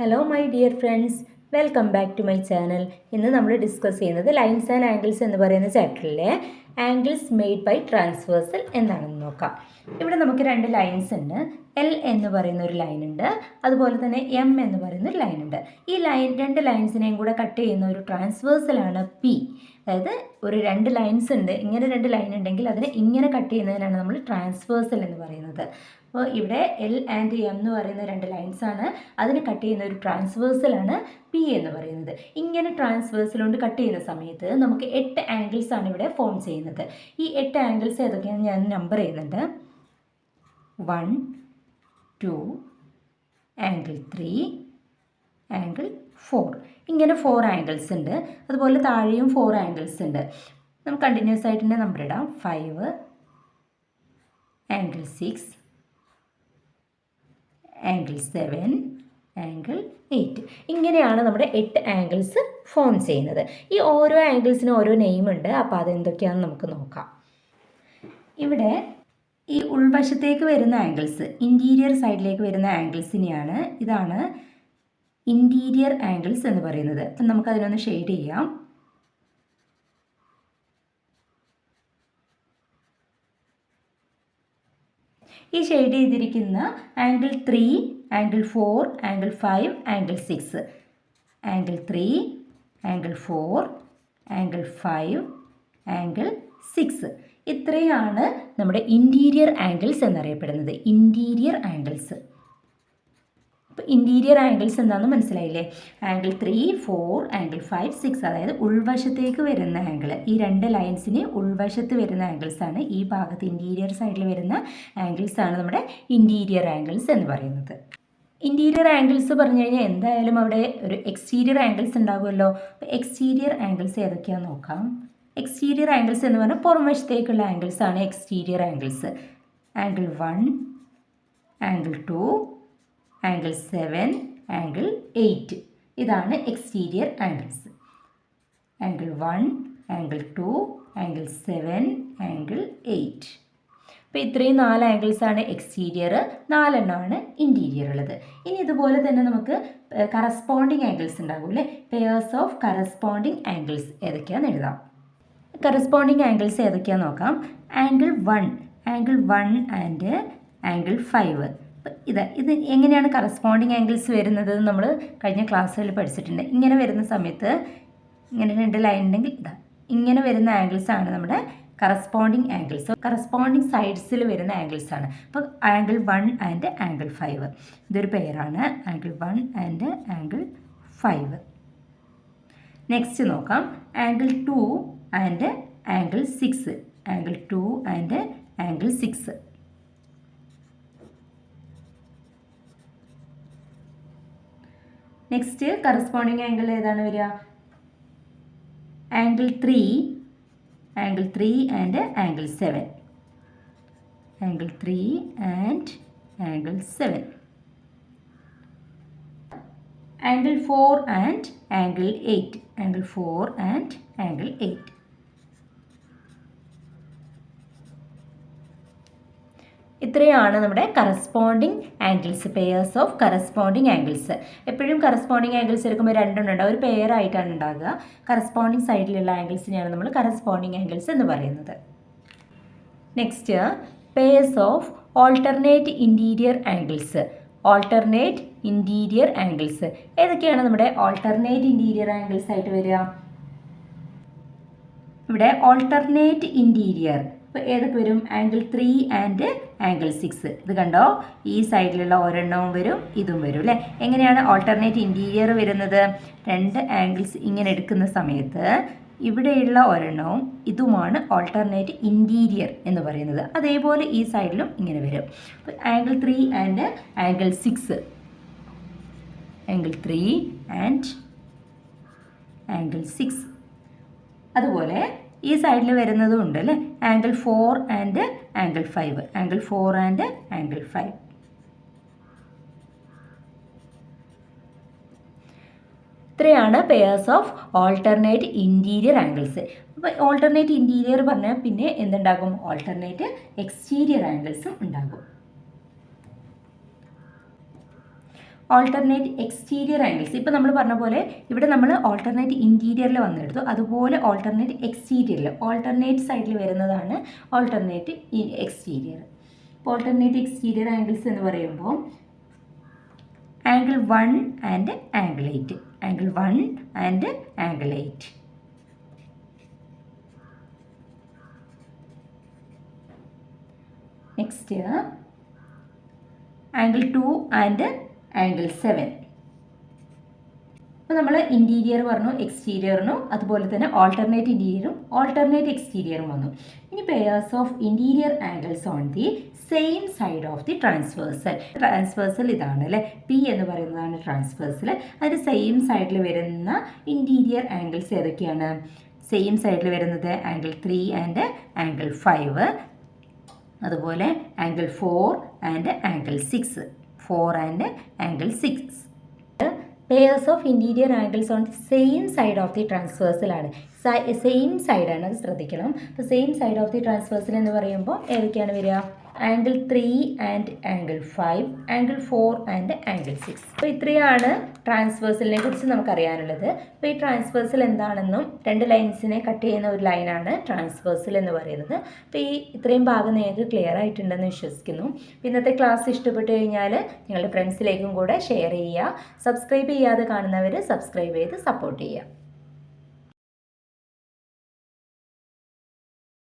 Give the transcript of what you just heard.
Hello my dear friends, welcome back to my channel. ഇന്ന് നമ്മൾ discuss ചെയ്യുന്നത് lines and angles എന്ന് പറയുന്ന ചാപ്റ്ററിലെ ആംഗിൾസ് മെയ്ഡ് ബൈ ട്രാൻസ്വേഴ്സൽ എന്താണെന്ന് നോക്കാം. ഇവിടെ നമുക്ക് രണ്ട് ലൈൻസ് ഉണ്ട്. എൽ എന്ന് പറയുന്ന ഒരു ലൈൻ ഉണ്ട്, അതുപോലെ തന്നെ എം എന്ന് പറയുന്ന ഒരു ലൈൻ ഉണ്ട്. ഈ രണ്ട് ലൈൻസിനെയും കൂടെ കട്ട് ചെയ്യുന്ന ഒരു ട്രാൻസ്വേഴ്സലാണ് പി. അതായത് രണ്ട് ലൈൻസ് ഉണ്ട്, ഇങ്ങനെ രണ്ട് ലൈൻ ഉണ്ടെങ്കിൽ അതിനെ ഇങ്ങനെ കട്ട് ചെയ്യുന്നതിനാണ് നമ്മൾ ട്രാൻസ്വേഴ്സൽ എന്ന് പറയുന്നത്. അപ്പോൾ ഇവിടെ എൽ ആൻഡ് എം എന്ന് പറയുന്ന രണ്ട് ലൈൻസാണ്, അതിന് കട്ട് ചെയ്യുന്ന ഒരു ട്രാൻസ്വേഴ്സലാണ് പി എന്ന് പറയുന്നത്. ഇങ്ങനെ ട്രാൻസ്വേഴ്സൽ കൊണ്ട് കട്ട് ചെയ്യുന്ന സമയത്ത് നമുക്ക് 8 ആംഗിൾസ് ആണ് ഇവിടെ ഫോം ചെയ്യുന്നത്. ഈ 8 ആംഗിൾസ് ഏതൊക്കെയാണെന്ന് ഞാൻ നമ്പർ ചെയ്യുന്നുണ്ട്. 1, 2, ആംഗിൾ 3, ആംഗിൾ 4. ഇങ്ങനെ 4 ആംഗിൾസ് ഉണ്ട്. അതുപോലെ താഴെയും 4 ആംഗിൾസ് ഉണ്ട്. നമുക്ക് കണ്ടിന്യൂസ് ആയിട്ട് തന്നെ നമ്പർ ഇടാം. 5, ആംഗിൾ 6, ആംഗിൾ 7, ആംഗിൾ 8. ഇങ്ങനെയാണ് നമ്മുടെ 8 ആംഗിൾസ് ഫോം ചെയ്യുന്നത്. ഈ ഓരോ ആംഗിൾസിനും ഓരോ നെയിം ഉണ്ട്. അപ്പോൾ അതെന്തൊക്കെയാണെന്ന് നമുക്ക് നോക്കാം. ഇവിടെ ഈ ഉൾവശത്തേക്ക് വരുന്ന ആംഗിൾസ്, ഇൻറ്റീരിയർ സൈഡിലേക്ക് വരുന്ന ആംഗിൾസിനെയാണ് ഇതാണ് ഇൻറ്റീരിയർ ആംഗിൾസ് എന്ന് പറയുന്നത്. അപ്പം നമുക്കതിനൊന്ന് ഷെയ്ഡ് ചെയ്യാം. ഈ ഷെയ്ഡ് ചെയ്തിരിക്കുന്ന angle 3, angle 4, angle 5, angle 6, angle 3, angle 4, angle 5, angle 6. ഇത്രയാണ് നമ്മുടെ ഇൻറ്റീരിയർ ആംഗിൾസ് എന്നറിയപ്പെടുന്നത്. Interior angles. അപ്പോൾ ഇൻറ്റീരിയർ ആംഗിൾസ് എന്താണെന്ന് മനസ്സിലായില്ലേ? ആംഗിൾ 3, 4, ആംഗിൾ 5, 6, അതായത് ഉൾവശത്തേക്ക് വരുന്ന ആംഗിൾ. ഈ രണ്ട് ലൈൻസിന് ഉൾവശത്ത് വരുന്ന ആംഗിൾസാണ്, ഈ ഭാഗത്ത് ഇൻറ്റീരിയർ സൈഡിൽ വരുന്ന ആംഗിൾസാണ് നമ്മുടെ ഇൻറ്റീരിയർ ആംഗിൾസ് എന്ന് പറയുന്നത്. ഇൻറ്റീരിയർ ആംഗിൾസ് പറഞ്ഞു കഴിഞ്ഞാൽ എന്തായാലും അവിടെ ഒരു എക്സ്റ്റീരിയർ ആംഗിൾസ് ഉണ്ടാകുമല്ലോ. അപ്പോൾ എക്സ്റ്റീരിയർ ആംഗിൾസ് ഏതൊക്കെയാണെന്ന് നോക്കാം. എക്സ്റ്റീരിയർ ആംഗിൾസ് എന്ന് പറഞ്ഞാൽ പുറംവശത്തേക്കുള്ള ആംഗിൾസാണ് exterior angles. Angle 1, angle 2, angle 7, angle 8. ഇതാണ് exterior angles. Angle 1, angle 2, angle 7, angle 8. അപ്പോൾ ഇത്രയും 4 ആംഗിൾസാണ് എക്സ്റ്റീരിയർ, 4 എണ്ണമാണ് ഇൻറ്റീരിയർ ഉള്ളത്. ഇനി ഇതുപോലെ തന്നെ നമുക്ക് കറസ്പോണ്ടിങ് ആംഗിൾസ് ഉണ്ടാകും അല്ലേ? പെയേഴ്സ് ഓഫ് കറസ്പോണ്ടിങ് ആംഗിൾസ് ഏതൊക്കെയാണെന്ന് എഴുതാം. കറസ്പോണ്ടിങ് ആംഗിൾസ് ഏതൊക്കെയാണെന്ന് നോക്കാം. Angle 1 and angle 5. ഇത് എങ്ങനെയാണ് കറസ്പോണ്ടിങ് ആംഗിൾസ് വരുന്നത് നമ്മൾ കഴിഞ്ഞ ക്ലാസ്സുകളിൽ പഠിച്ചിട്ടുണ്ട്. ഇങ്ങനെ വരുന്ന സമയത്ത് ഇങ്ങനെ രണ്ട് ലൈൻ ഉണ്ടെങ്കിൽ ഇങ്ങനെ വരുന്ന ആംഗിൾസ് ആണ് നമ്മുടെ കറസ്പോണ്ടിങ് ആംഗിൾസ്. കറസ്പോണ്ടിങ് സൈഡ്സിൽ വരുന്ന ആംഗിൾസ് ആണ്. അപ്പോൾ ആംഗിൾ 1 ആൻഡ് ആംഗിൾ 5 ഇതൊരു പെയറാണ്. Angle 1 and angle 5. നെക്സ്റ്റ് നോക്കാം. Angle 2 and angle 6. Angle 2 and angle 6. Next corresponding angle ഏതാണ് വരിക? Angle 3 and angle 7. Angle 3 and angle 7. Angle 4 and angle 8. Angle 4 and angle 8. ഇത്രയാണ് നമ്മുടെ corresponding angles, pairs of corresponding angles. എപ്പോഴും corresponding angles എടുക്കുമ്പോൾ രണ്ടെണ്ണം ഉണ്ടാവും, ഒരു പെയർ ആയിട്ടാണ് ഉണ്ടാകുക. കറസ്പോണ്ടിങ് സൈഡിലുള്ള ആംഗിൾസിനെയാണ് നമ്മൾ കറസ്പോണ്ടിങ് ആംഗിൾസ് എന്ന് പറയുന്നത്. Next pairs of alternate interior angles. Alternate interior angles ഏതൊക്കെയാണ് നമ്മുടെ ഓൾട്ടർനേറ്റ് ഇൻറ്റീരിയർ ആംഗിൾസ് ആയിട്ട് വരിക? ഇവിടെ ഓൾട്ടർനേറ്റ് ഇൻറ്റീരിയർ ഇപ്പോൾ ഏതൊക്കെ വരും? Angle 3 and angle 6. ഇത് കണ്ടോ, ഈ സൈഡിലുള്ള ഒരെണ്ണവും വരും, ഇതും വരും അല്ലേ? എങ്ങനെയാണ് ഓൾട്ടർനേറ്റ് ഇൻറ്റീരിയർ വരുന്നത്? രണ്ട് ആംഗിൾസ് ഇങ്ങനെ എടുക്കുന്ന സമയത്ത് ഇവിടെയുള്ള ഒരെണ്ണവും ഇതുമാണ് ഓൾട്ടർനേറ്റ് ഇൻറ്റീരിയർ എന്ന് പറയുന്നത്. അതേപോലെ ഈ സൈഡിലും ഇങ്ങനെ വരും. അപ്പോൾ angle 3 and angle 6. Angle 3 and angle 6. അതുപോലെ ഈ സൈഡിൽ വരുന്നതും ഉണ്ട് അല്ലേ? Angle 4 and angle 5. Angle 4 and angle 5. ഇത്രയാണ് pairs of alternate interior angles. അപ്പോൾ ഓൾട്ടർനേറ്റ് ഇൻറ്റീരിയർ പറഞ്ഞാൽ പിന്നെ എന്തുണ്ടാകും? ഓൾട്ടർനേറ്റ് എക്സ്റ്റീരിയർ ആംഗിൾസും ഉണ്ടാകും. Alternate exterior angles. ഇപ്പോൾ നമ്മൾ പറഞ്ഞ പോലെ ഇവിടെ നമ്മൾ ഓൾട്ടർനേറ്റ് ഇൻറ്റീരിയറിൽ വന്നെടുത്തു, അതുപോലെ ഓൾട്ടർനേറ്റ് എക്സ്റ്റീരിയറിൽ ഓൾട്ടർനേറ്റ് സൈഡിൽ വരുന്നതാണ് ഓൾട്ടർനേറ്റ് എക്സ്റ്റീരിയർ. ഇപ്പോൾ ഓൾട്ടർനേറ്റ് എക്സ്റ്റീരിയർ ആംഗിൾസ് എന്ന് പറയുമ്പോൾ angle 1 and angle 8, angle 1 and angle 8. Next angle 2 and angle 7. അപ്പോൾ നമ്മൾ ഇൻറ്റീരിയർ പറഞ്ഞു, എക്സ്റ്റീരിയറിനും അതുപോലെ തന്നെ ഓൾട്ടർനേറ്റ് ഇൻറ്റീരിയറും ഓൾട്ടർനേറ്റ് എക്സ്റ്റീരിയറും വന്നു. ഇനി pairs of interior angles on the same side of the transversal. Transversal ഇതാണ് അല്ലേ, പി എന്ന് പറയുന്നതാണ് ട്രാൻസ്വേഴ്സൽ. അതിൻ്റെ സെയിം സൈഡിൽ വരുന്ന ഇൻറ്റീരിയർ ആംഗിൾസ് ഏതൊക്കെയാണ്? സെയിം സൈഡിൽ വരുന്നത് ആംഗിൾ 3 ആൻഡ് ആംഗിൾ 5, അതുപോലെ angle 4 and angle 6, 4 and angle 6. Pairs of interior angles on the same side of the transversal ആണ്. സെയിം സൈഡാണ്, അത് ശ്രദ്ധിക്കണം. അപ്പോൾ same side of the transversal എന്ന് പറയുമ്പോൾ ഏതൊക്കെയാണ് വരിക? Angle 3 and angle 5, angle 4 and angle 6. അപ്പോൾ ഇത്രയാണ് ട്രാൻസ്വേഴ്സലിനെ കുറിച്ച് നമുക്കറിയാനുള്ളത്. അപ്പോൾ ഈ ട്രാൻസ്വേഴ്സൽ എന്താണെന്നും 2 ലൈൻസിനെ കട്ട് ചെയ്യുന്ന ഒരു ലൈനാണ് ട്രാൻസ്വേഴ്സൽ എന്ന് പറയുന്നത്. അപ്പോൾ ഈ ഇത്രയും ഭാഗം നിങ്ങൾക്ക് ക്ലിയർ ആയിട്ടുണ്ടെന്ന് വിശ്വസിക്കുന്നു. ഇന്നത്തെ ക്ലാസ് ഇഷ്ടപ്പെട്ടു കഴിഞ്ഞാൽ നിങ്ങളുടെ ഫ്രണ്ട്സിലേക്കും കൂടെ ഷെയർ ചെയ്യുക. സബ്സ്ക്രൈബ് ചെയ്യാതെ കാണുന്നവർ സബ്സ്ക്രൈബ് ചെയ്ത് സപ്പോർട്ട് ചെയ്യുക.